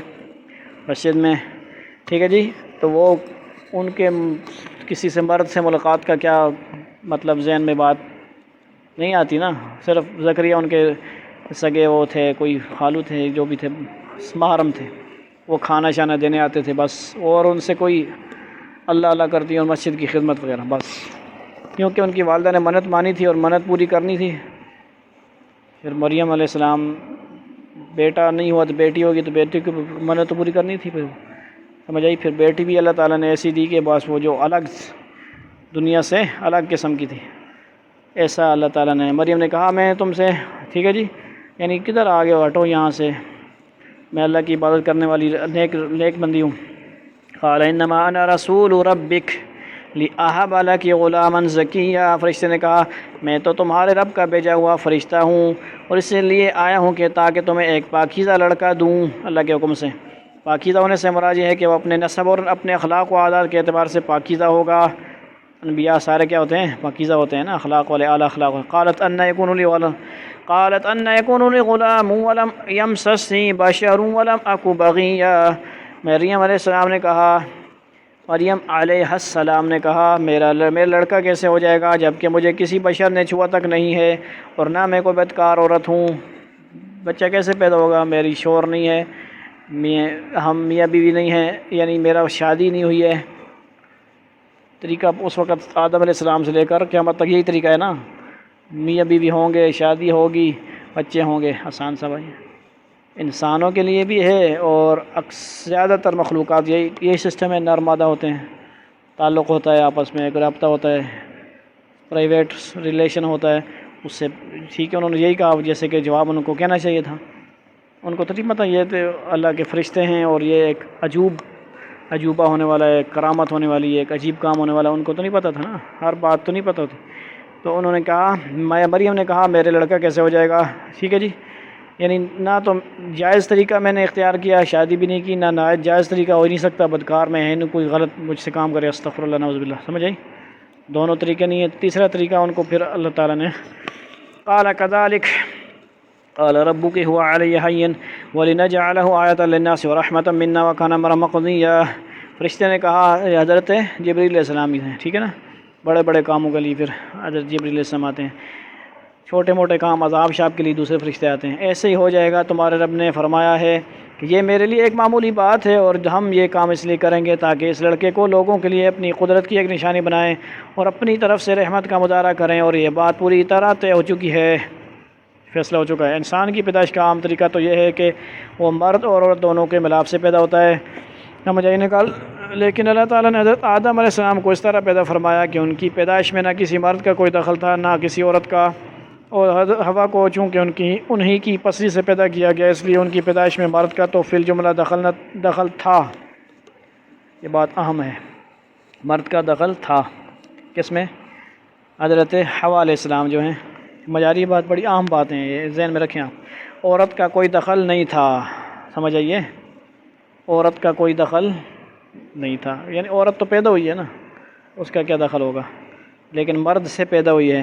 مسجد میں، ٹھیک ہے جی۔ تو وہ ان کے کسی سے مرد سے ملاقات کا کیا مطلب ذہن میں بات نہیں آتی نا، صرف زکریا ان کے سگے وہ تھے، کوئی خالو تھے، جو بھی تھے محرم تھے، وہ کھانا شانا دینے آتے تھے بس، اور ان سے کوئی اللہ اللہ کرتی اور مسجد کی خدمت وغیرہ بس، کیونکہ ان کی والدہ نے منت مانی تھی اور منت پوری کرنی تھی۔ پھر مریم علیہ السلام بیٹا نہیں ہوا تو بیٹی ہوگی تو بیٹی کی منت تو پوری کرنی تھی، پھر سمجھ آئی۔ پھر بیٹی بھی اللہ تعالیٰ نے ایسی دی کہ بس وہ جو الگ دنیا سے الگ قسم کی تھی. ایسا اللہ تعالیٰ نے. مریم نے کہا میں تم سے ٹھیک ہے جی یعنی کدھر آ گئے ہو، ہٹو یہاں سے، میں اللہ کی عبادت کرنے والی نیک بندی ہوں. قال انما انا رسول ربک لأہب لک غلاما زکیہ. فرشتے نے کہا میں تو تمہارے رب کا بھیجا ہوا فرشتہ ہوں اور اس لیے آیا ہوں کہ تاکہ تمہیں ایک پاکیزہ لڑکا دوں اللہ کے حکم سے. پاکیزہ ہونے سے مراد یہ ہے کہ وہ اپنے نسب اور اپنے اخلاق و عادات کے اعتبار سے پاکیزہ ہوگا. انبیاء سارے کیا ہوتے ہیں؟ پاکیزہ ہوتے ہیں نا، اخلاق والے، اعلیٰ اخلاق. قالت ان یکون لی غلام ولم یمسسنی بشر ولم اک بغیا. مریم علیہ السلام نے کہا، مریم علیہ السلام نے کہا میرا لڑکا کیسے ہو جائے گا جبکہ مجھے کسی بشر نے چھوا تک نہیں ہے اور نہ میں کوئی بدکار عورت ہوں. بچہ کیسے پیدا ہوگا؟ میری شوہر نہیں ہے، ہم میاں بیوی نہیں ہیں، یعنی میرا شادی نہیں ہوئی ہے. طریقہ اس وقت آدم علیہ السلام سے لے کر قیامت تک یہی طریقہ ہے نا، میاں بیوی ہوں گے، شادی ہوگی، بچے ہوں گے. آسان سا بھائی، انسانوں کے لیے بھی ہے اور زیادہ تر مخلوقات یہی سسٹم ہے. نر مادہ ہوتے ہیں، تعلق ہوتا ہے آپس میں، ایک رابطہ ہوتا ہے، پرائیویٹ ریلیشن ہوتا ہے اس سے. ٹھیک ہے، انہوں نے یہی کہا جیسے کہ جواب ان کو کہنا چاہیے تھا. ان کو تو نہیں پتہ یہ تو اللہ کے فرشتے ہیں اور یہ ایک عجوبہ ہونے والا ہے، کرامت ہونے والی ہے، ایک عجیب کام ہونے والا ہے. ان کو تو نہیں پتہ تھا نا، ہر بات تو نہیں پتہ ہوتی. تو انہوں نے کہا، مریم نے کہا میرے لڑکا کیسے ہو جائے گا. ٹھیک ہے جی، یعنی نہ تو جائز طریقہ میں نے اختیار کیا، شادی بھی نہیں کی، نہ ناجائز طریقہ ہو ہی نہیں سکتا، بدکار میں ہے، نہ کوئی غلط مجھ سے کام کرے، استغفر اللہ نعوذ باللہ. سمجھ آئی؟ دونوں طریقے نہیں ہے. تیسرا طریقہ ان کو پھر اللہ تعالیٰ نے قال کذالک قال ربک هو علی ہین ولنجعلہ آیۃ للناس ورحمۃ منا وکان امرا مقضیا. فرشتے نے کہا حضرت جبریل علیہ السلام ہی ہیں. ٹھیک ہے نا، بڑے بڑے کاموں کے لیے پھر حضرت جبریل علیہ السلام آتے ہیں، چھوٹے موٹے کام عذاب شاب کے لیے دوسرے فرشتے آتے ہیں. ایسے ہی ہو جائے گا، تمہارے رب نے فرمایا ہے کہ یہ میرے لیے ایک معمولی بات ہے اور ہم یہ کام اس لیے کریں گے تاکہ اس لڑکے کو لوگوں کے لیے اپنی قدرت کی ایک نشانی بنائیں اور اپنی طرف سے رحمت کا مظاہرہ کریں. اور یہ بات پوری طرح طے ہو چکی ہے، فیصلہ ہو چکا ہے. انسان کی پیدائش کا عام طریقہ تو یہ ہے کہ وہ مرد اور عورت دونوں کے ملاپ سے پیدا ہوتا ہے. سمجھ آئی نکال. لیکن اللہ تعالیٰ نے حضرت آدم علیہ السلام کو اس طرح پیدا فرمایا کہ ان کی پیدائش میں نہ کسی مرد کا کوئی دخل تھا نہ کسی عورت کا، اور ہوا کو چونکہ انہی کی پسلی سے پیدا کیا گیا اس لیے ان کی پیدائش میں مرد کا تو فی الجملہ دخل تھا. یہ بات اہم ہے، مرد کا دخل تھا. کس میں؟ حضرت حوا علیہ السلام جو ہیں. مجاری بات، بڑی اہم بات ہیں، یہ ذہن میں رکھیں آپ. عورت کا کوئی دخل نہیں تھا. سمجھ آئیے، عورت کا کوئی دخل نہیں تھا. یعنی عورت تو پیدا ہوئی ہے نا، اس کا کیا دخل ہوگا، لیکن مرد سے پیدا ہوئی ہے.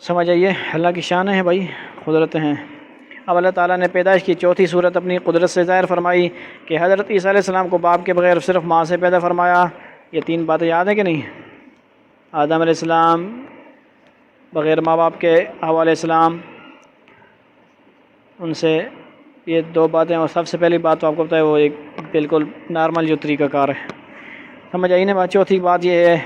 سمجھ آئیے، اللہ کی شان ہے بھائی، قدرتیں ہیں. اب اللہ تعالیٰ نے پیدائش کی چوتھی صورت اپنی قدرت سے ظاہر فرمائی کہ حضرت عیسیٰ علیہ السلام کو باپ کے بغیر صرف ماں سے پیدا فرمایا. یہ تین باتیں یاد ہیں کہ نہیں؟ آدم علیہ السلام بغیر ماں باپ کے، حوا علیہ السلام ان سے، یہ دو باتیں. اور سب سے پہلی بات تو آپ کو پتہ ہے وہ ایک بالکل نارمل جو طریقہ کار ہے. سمجھ آئی نا بات؟ چوتھی بات یہ ہے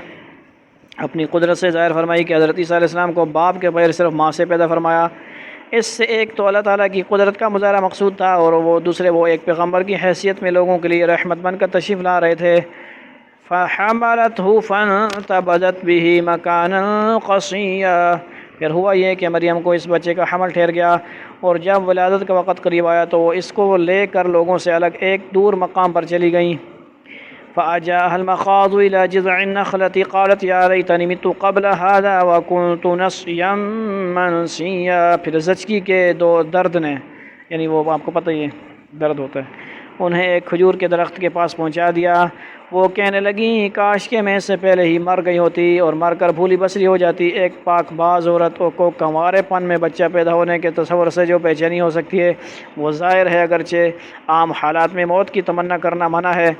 اپنی قدرت سے ظاہر فرمائی کہ حضرت عیسیٰ علیہ السلام کو باپ کے بغیر صرف ماں سے پیدا فرمایا. اس سے ایک تو اللہ تعالیٰ کی قدرت کا مظاہرہ مقصود تھا اور وہ دوسرے وہ ایک پیغمبر کی حیثیت میں لوگوں کے لیے رحمت بن کر تشریف لا رہے تھے. فحملته فانتبذت به مكانا قصيا. پھر ہوا یہ کہ مریم کو اس بچے کا حمل ٹھہر گیا اور جب ولادت کا وقت قریب آیا تو وہ اس کو لے کر لوگوں سے الگ ایک دور مقام پر چلی گئیں. فأجاءها المخاض إلى جذع النخلة قالت يا ليتني مت قبل هذا وكنت نسيا منسيا. پھر زچگی کے دو درد نے، یعنی وہ آپ کو پتہ ہی ہے درد ہوتا ہے، انہیں ایک کھجور کے درخت کے پاس پہنچا دیا. وہ کہنے لگیں کاش کہ میں اس سے پہلے ہی مر گئی ہوتی اور مر کر بھولی بسری ہو جاتی. ایک پاک باز عورت کو کنوارے پن میں بچہ پیدا ہونے کے تصور سے جو بے چینی ہو سکتی ہے وہ ظاہر ہے. اگرچہ عام حالات میں موت کی تمنا کرنا منع ہے،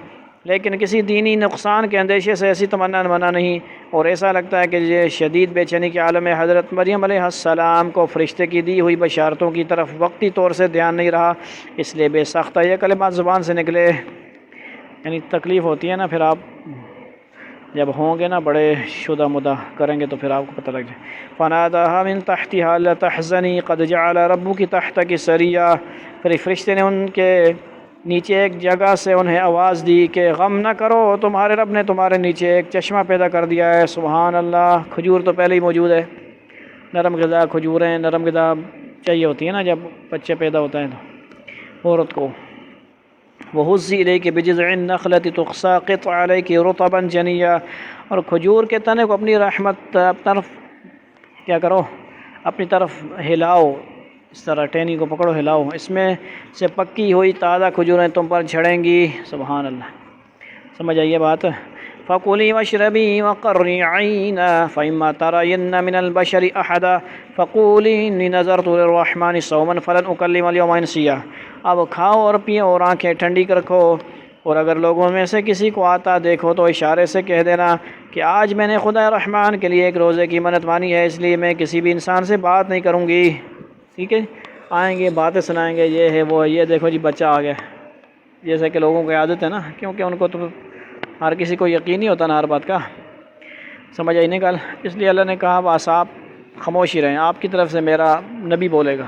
لیکن کسی دینی نقصان کے اندیشے سے ایسی تمنا منع نہیں. اور ایسا لگتا ہے کہ یہ شدید بے چینی کے عالم میں حضرت مریم علیہ السلام کو فرشتے کی دی ہوئی بشارتوں کی طرف وقتی طور سے دھیان نہیں رہا، اس لیے بے سختہ یہ کلمات زبان سے نکلے. یعنی تکلیف ہوتی ہے نا، پھر آپ جب ہوں گے نا بڑے شدہ مدہ کریں گے تو پھر آپ کو پتہ لگ جائے. فناداها من تحتها لا تحزني قد جعل ربك تحتك سريا. پھر فرشتے نے ان کے نیچے ایک جگہ سے انہیں آواز دی کہ غم نہ کرو، تمہارے رب نے تمہارے نیچے ایک چشمہ پیدا کر دیا ہے۔ سبحان اللہ، کھجور تو پہلے ہی موجود ہے، نرم غذا کھجوریں، نرم غذا چاہیے ہوتی ہے نا جب بچے پیدا ہوتا ہے تو عورت کو۔ وَهُزِّ إِلَيْكِ بِجِذْعِ النَّخْلَةِ تُسَاقِطْ عَلَيْكِ رُطَبًا جَنِيًّا، اور کھجور کے تنے کو اپنی رحمت طرف کیا کرو، اپنی طرف ہلاؤ، اس طرح ٹہنی کو پکڑو ہلاؤ، اس میں سے پکی ہوئی تازہ کھجوریں تم پر جھڑیں گی۔ سبحان اللہ، سمجھ آئیے بات۔ فَكُلِي وَاشْرَبِي وَقَرِّي عَيْنًا فَإِمَّا تَرَيِنَّ مِنَ الْبَشَرِ أَحَدًا فَقُولِي إِنِّي نَذَرْتُ لِلرَّحْمَنِ صَوْمًا فَلَنْ أُكَلِّمَ الْيَوْمَ إِنسِيًّا، اب کھاؤ اور پیو اور آنکھیں ٹھنڈی رکھو، اور اگر لوگوں میں سے کسی کو آتا دیکھو تو اشارے سے کہہ دینا کہ آج میں نے خدا رحمان کے لیے ایک روزے کی منت مانی ہے، اس لیے میں کسی بھی انسان سے بات نہیں کروں گی۔ ٹھیک ہے، آئیں گے باتیں سنائیں گے، یہ ہے وہ ہے، یہ دیکھو جی بچہ آ گیا، جیسے کہ لوگوں کی عادت ہے نا، کیونکہ ان کو تو ہر کسی کو یقین نہیں ہوتا نا ہر بات کا، سمجھ آئی نہیں گل، اس لیے اللہ نے کہا بس آپ خاموش ہی رہیں، آپ کی طرف سے میرا نبی بولے گا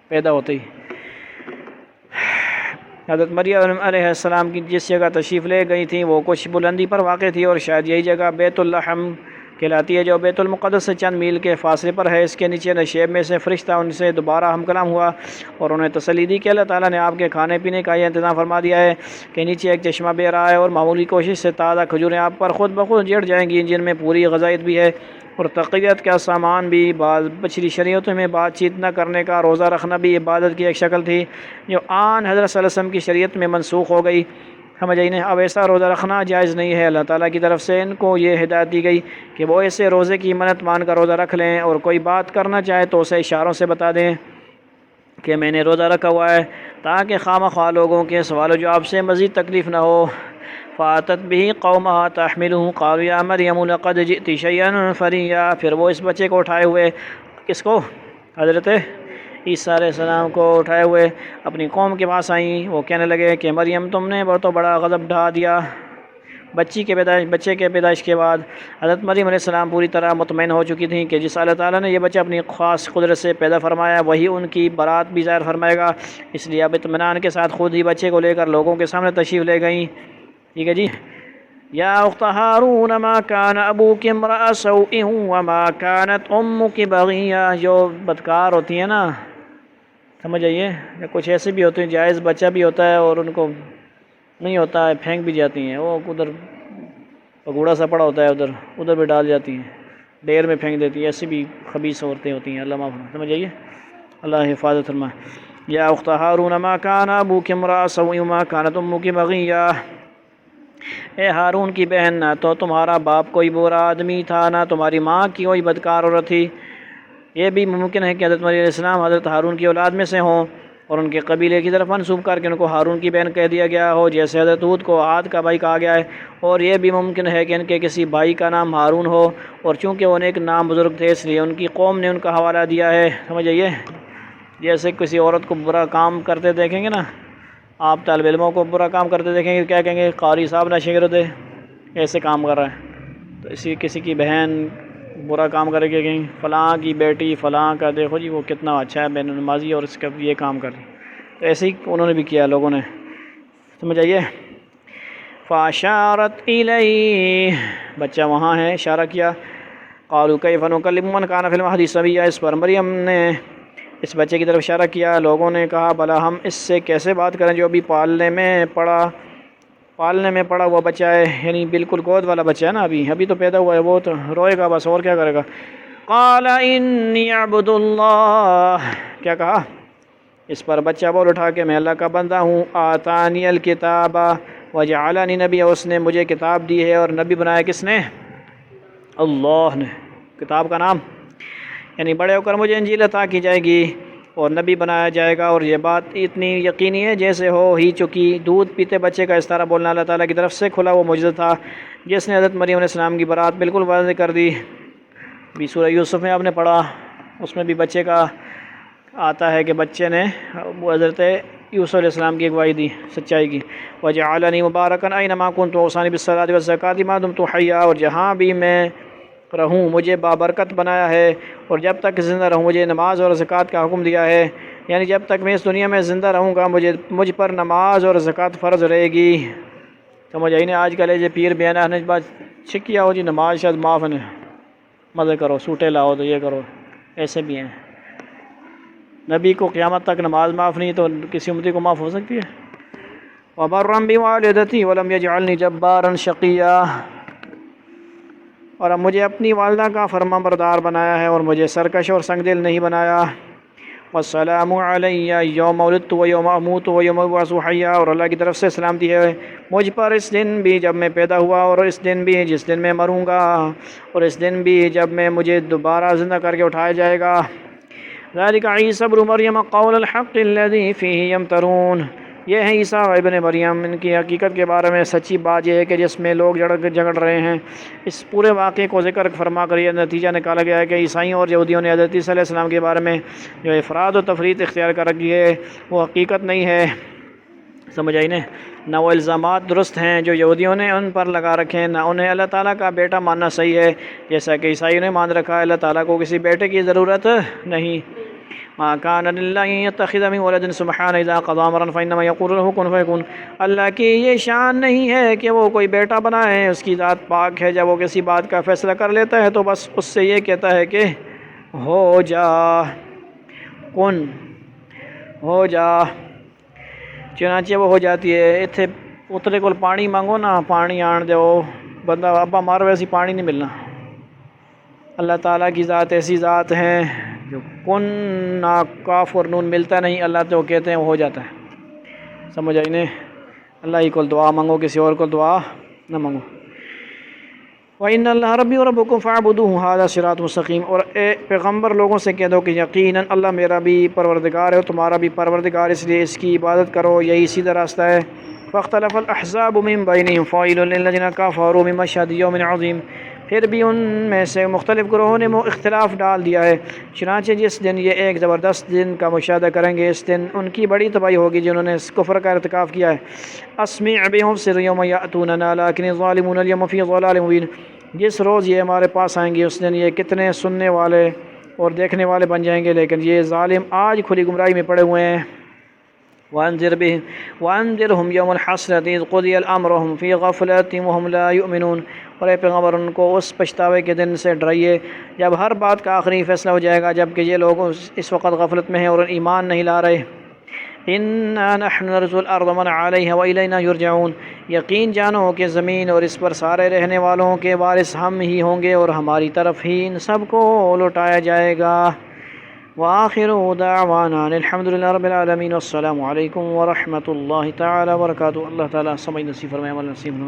پیدا ہوتے ہی۔ حضرت مریم علیہ السلام کی جس جگہ تشریف لے گئی تھیں وہ کچھ بلندی پر واقع تھی، اور شاید یہی جگہ بیت اللحم کہلاتی ہے جو بیت المقدس سے چند میل کے فاصلے پر ہے۔ اس کے نیچے نشیب میں سے فرشتہ ان سے دوبارہ ہم کلام ہوا اور انہیں تسلی دی کہ اللہ تعالیٰ نے آپ کے کھانے پینے کا یہ انتظام فرما دیا ہے کہ نیچے ایک چشمہ بہہ رہا ہے، اور معمولی کوشش سے تازہ کھجوریں آپ پر خود بخود جڑ جائیں گی، جن میں پوری غذائیت بھی ہے اور تقویت کا سامان بھی۔ بعض پچھلی شریعتوں میں بات چیت نہ کرنے کا روزہ رکھنا بھی عبادت کی ایک شکل تھی جو آن حضرت صلی اللہ علیہ وسلم کی شریعت میں منسوخ ہو گئی، سمجھ آئی نہیں، اب ایسا روزہ رکھنا جائز نہیں ہے۔ اللہ تعالیٰ کی طرف سے ان کو یہ ہدایت دی گئی کہ وہ ایسے روزے کی منت مان کر روزہ رکھ لیں، اور کوئی بات کرنا چاہے تو اسے اشاروں سے بتا دیں کہ میں نے روزہ رکھا ہوا ہے، تاکہ خواہ مخواہ لوگوں کے سوال و جواب سے مزید تکلیف نہ ہو۔ فَأَتَتْ بِهِ قَوْمَهَا تَحْمِلُهُ قَالُوا يَا مَرْيَمُ لَقَدْ جِئْتِ شَيْئًا فَرِيًّا، پھر وہ اس بچے کو اٹھائے ہوئے، کس کو؟ حضرت عیسیٰ علیہ السلام کو اٹھائے ہوئے اپنی قوم کے پاس آئیں۔ وہ کہنے لگے کہ مریم تم نے بہت بڑا غضب ڈھا دیا۔ بچے کے پیدائش کے بعد حضرت مریم علیہ السلام پوری طرح مطمئن ہو چکی تھیں کہ جس اللہ تعالیٰ نے یہ بچہ اپنی خاص قدرت سے پیدا فرمایا وہی ان کی برات بھی ظاہر فرمائے گا، اس لیے اب اطمینان کے ساتھ خود ہی بچے کو لے کر لوگوں کے سامنے تشریف لے گئیں۔ ٹھیک ہے جی۔ یا اخت ہارون ما کان ابوک امرأ سوء وما کانت امک بغیہ، جو بدکار ہوتی ہیں نا، سمجھ آئیے، یا کچھ ایسے بھی ہوتے ہیں جائز بچہ بھی ہوتا ہے اور ان کو نہیں ہوتا ہے پھینک بھی جاتی ہیں، وہ ادھر پگوڑا سا پڑا ہوتا ہے ادھر بھی ڈال جاتی ہیں، ڈیر میں پھینک دیتی ہیں، ایسی بھی خبیث عورتیں ہوتی ہیں، اللہ معاف فرمائے، سمجھ آئیے، اللہ حفاظت فرمائے۔ یا اخت ہارون ما کان ابوک امرأ سوء وما کانت امک بغیہ، اے ہارون کی بہن، نہ تو تمہارا باپ کوئی برا آدمی تھا، نہ تمہاری ماں کی کوئی بدکار عورت تھی۔ یہ بھی ممکن ہے کہ حضرت مریم علیہ السلام حضرت ہارون کی اولاد میں سے ہوں اور ان کے قبیلے کی طرف منسوب کر کے ان کو ہارون کی بہن کہہ دیا گیا ہو، جیسے حضرت ہود کو عاد کا بھائی کہا گیا ہے، اور یہ بھی ممکن ہے کہ ان کے کسی بھائی کا نام ہارون ہو، اور چونکہ وہ ایک نام بزرگ تھے اس لیے ان کی قوم نے ان کا حوالہ دیا ہے، سمجھ آئیے۔ جیسے کسی عورت کو برا کام کرتے دیکھیں گے نا، آپ طالب علموں کو برا کام کرتے دیکھیں گے، کیا کہیں گے؟ قاری صاحب نہ شاگرد ہے، ایسے کام کر رہا ہے۔ تو اسی کسی کی بہن برا کام کرے گی، کہیں فلاں کی بیٹی فلاں کا دیکھو جی وہ کتنا اچھا ہے، بین نمازی، اور اس کا یہ کام کر رہی، تو ایسے ہی انہوں نے بھی کیا لوگوں نے، سمجھ آئیے۔ فَأَشَارَتْ إِلَيْهِ، بچہ وہاں ہے، اشارہ کیا۔ قَالُوا كَيْفَ نُكَلِّمُ مَنْ كَانَ فِي الْمَهْدِ صَبِيًّا، اس پر مریم نے اس بچے کی طرف اشارہ کیا۔ لوگوں نے کہا بھلا ہم اس سے کیسے بات کریں جو ابھی پالنے میں پڑا ہوا بچہ ہے، یعنی بالکل گود والا بچہ ہے نا، ابھی تو پیدا ہوا ہے، وہ تو روئے گا بس، اور کیا کرے گا۔ قال انی عبد اللہ، کیا کہا؟ اس پر بچہ بول اٹھا کہ میں اللہ کا بندہ ہوں، آتانی الکتاب وجعلنی نبی، اس نے مجھے کتاب دی ہے اور نبی بنایا، کس نے؟ اللہ نے۔ کتاب کا نام یعنی بڑے ہو کر مجھے انجیل عطا کی جائے گی اور نبی بنایا جائے گا، اور یہ بات اتنی یقینی ہے جیسے ہو ہی چکی۔ دودھ پیتے بچے کا اس طرح بولنا اللہ تعالیٰ کی طرف سے کھلا وہ معجزہ تھا جس نے حضرت مریم علیہ السلام کی برات بالکل واضح کر دی۔ بھی سورہ یوسف میں آپ نے پڑھا، اس میں بھی بچے کا آتا ہے کہ بچے نے حضرت یوسف علیہ السلام کی اگواہی دی، سچائی کی۔ وَجَعَلَنِي مُبَارَكًا أَيْنَمَا كُنتُ وَأَوْصَانِي بِالصَّلَاةِ وَالزَّكَاةِ مَا دُمْتُ حَيًّا، اور جہاں بھی میں رہوں مجھے بابرکت بنایا ہے، اور جب تک زندہ رہوں مجھے نماز اور زکوٰۃ کا حکم دیا ہے۔ یعنی جب تک میں اس دنیا میں زندہ رہوں گا مجھ پر نماز اور زکوٰۃ فرض رہے گی. سمجھ آئی نا. آج کل یہ پیر بیانہ نے بات چھکیا ہو جی نماز شاید معاف ہے، مزے کرو سوٹے لاؤ تو یہ کرو، ایسے بھی ہیں. نبی کو قیامت تک نماز معاف نہیں تو کسی امتی کو معاف ہو سکتی ہے؟ وَبَرًّا بِوَالِدَتِي وَلَمْ يَجْعَلْنِي جَبَّارًا شَقِيًّا. اور اب مجھے اپنی والدہ کا فرما بردار بنایا ہے اور مجھے سرکش اور سنگ دل نہیں بنایا. والسلام علی یوم ولدت و یوم اموت و یوم ابعث حیا. اور اللہ کی طرف سے سلامتی ہے مجھ پر اس دن بھی جب میں پیدا ہوا اور اس دن بھی جس دن میں مروں گا اور اس دن بھی جب میں مجھے دوبارہ زندہ کر کے اٹھایا جائے گا. ذالک عیسی ابن مریم قول الحق الذی فیہ یمترون. یہ ہے عیسیٰ ابن مریم، ان کی حقیقت کے بارے میں سچی بات یہ ہے کہ جس میں لوگ جھگڑ رہے ہیں. اس پورے واقعے کو ذکر فرما کر یہ نتیجہ نکالا گیا ہے کہ عیسائیوں اور یہودیوں نے حضرت عیسیٰ علیہ السلام کے بارے میں جو افراد و تفریط اختیار کر رکھی ہے وہ حقیقت نہیں ہے. سمجھ آئی نا. نہ وہ الزامات درست ہیں جو یہودیوں نے ان پر لگا رکھے ہیں، نہ انہیں اللہ تعالیٰ کا بیٹا ماننا صحیح ہے جیسا کہ عیسائیوں نے مان رکھا ہے. اللہ تعالیٰ کو کسی بیٹے کی ضرورت نہیں. ما کان للہ یتخذ من ولد سبحانہ اذا قضى امرا فانما یقول له کن فیکون. اللہ کی یہ شان نہیں ہے کہ وہ کوئی بیٹا بنائے، اس کی ذات پاک ہے. جب وہ کسی بات کا فیصلہ کر لیتا ہے تو بس اس سے یہ کہتا ہے کہ ہو جا، کن ہو جا. چنانچہ وہ ہو جاتی ہے. اتنے اترے کو پانی مانگو نا، پانی آن دو. بندہ ابا مارو ایسی پانی نہیں ملنا. اللہ تعالیٰ کی ذات ایسی ذات ہے جو کن نا کاف اور نون ملتا نہیں، اللہ تو کہتے ہیں وہ ہو جاتا ہے. سمجھ آئی نے. اللہ ہی کو دعا مانگو، کسی اور کو دعا نہ مانگو. وَإِنَّ اللَّهَ رَبِّي وَرَبُّكُمْ فَاعْبُدُوهُ هَذَا صِرَاطٌ مُسْتَقِيمٌ. اور اے پیغمبر لوگوں سے کہہ دو کہ یقیناً اللہ میرا بھی پروردگار ہے اور تمہارا بھی پروردگار، اس لیے اس کی عبادت کرو، یہی سیدھا راستہ ہے. فَاخْتَلَفَ الْأَحْزَابُ مِنْ بَيْنِهِمْ فَوَيْلٌ لِلَّذِينَ كَفَرُوا مِنْ مَشْهَدِ يَوْمٍ عَظِيمٍ. پھر بھی ان میں سے مختلف گروہوں نے اختلاف ڈال دیا ہے. چنانچہ جس دن یہ ایک زبردست دن کا مشاہدہ کریں گے اس دن ان کی بڑی تباہی ہوگی جنہوں نے اس کفر کا ارتکاب کیا ہے. اسمع بهم یوم یأتوننا لیکن الظالمون اليوم فی ضلال مبین. جس روز یہ ہمارے پاس آئیں گے اس دن یہ کتنے سننے والے اور دیکھنے والے بن جائیں گے، لیکن یہ ظالم آج کھلی گمراہی میں پڑے ہوئے ہیں. وَأَنذِرْهُمْ يَوْمَ الْحَسْرَةِ إِذْ قُضِيَ الْأَمْرُ وَهُمْ فِي غَفْلَةٍ وَهُمْ لَا يُؤْمِنُونَ. اور اے پیغمبر ان کو اس پچھتاوے کے دن سے ڈرائیے جب ہر بات کا آخری فیصلہ ہو جائے گا، جبکہ یہ لوگ اس وقت غفلت میں ہیں اور ایمان نہیں لا رہے. اِنَّا نَحْنُ نَرِثُ الْأَرْضَ وَمَنْ عَلَيْهَا وَإِلَيْنَا يُرْجَعُونَ. یقین جانو کہ زمین اور اس پر سارے رہنے والوں کے وارث ہم ہی ہوں گے اور ہماری طرف ہی ان سب کو لوٹایا جائے گا. وآخر دعوانا الحمد للہ رب العالمین. والسلام علیکم ورحمۃ اللہ تعالی وبرکاتہ. اللہ تعالیٰ سمجھ نصیب فرمائے، عمل نصیب فرمائے.